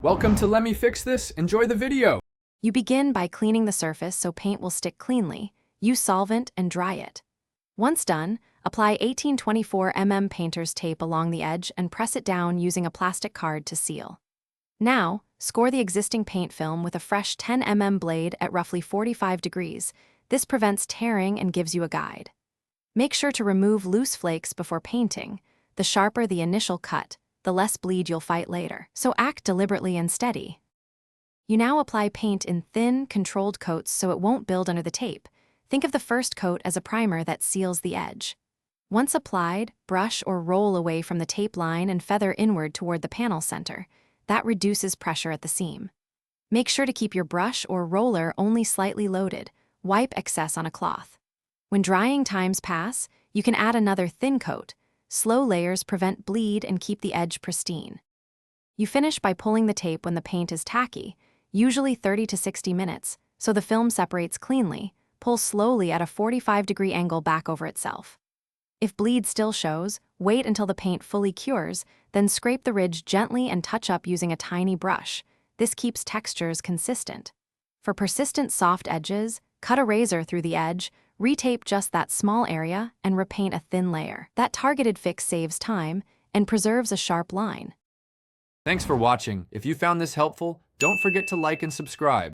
Welcome to Let Me Fix This. Enjoy the video. You begin by cleaning the surface so paint will stick cleanly. Use solvent and dry it. Once done, apply 1824 mm painter's tape along the edge and press it down using a plastic card to seal. Now, score the existing paint film with a fresh 10 mm blade at roughly 45 degrees. This prevents tearing and gives you a guide. Make sure to remove loose flakes before painting. The sharper the initial cut, the less bleed you'll fight later. So act deliberately and steady. You now apply paint in thin, controlled coats so it won't build under the tape. Think of the first coat as a primer that seals the edge. Once applied, brush or roll away from the tape line and feather inward toward the panel center. That reduces pressure at the seam. Make sure to keep your brush or roller only slightly loaded. Wipe excess on a cloth. When drying times pass, you can add another thin coat. Slow layers prevent bleed and keep the edge pristine. You finish by pulling the tape when the paint is tacky, usually 30 to 60 minutes, so the film separates cleanly. Pull slowly at a 45-degree angle back over itself. If bleed still shows, wait until the paint fully cures, then scrape the ridge gently and touch up using a tiny brush. This keeps textures consistent. For persistent soft edges, cut a razor through the edge, retape just that small area, and repaint a thin layer. That targeted fix saves time and preserves a sharp line. Thanks for watching. If you found this helpful, don't forget to like and subscribe.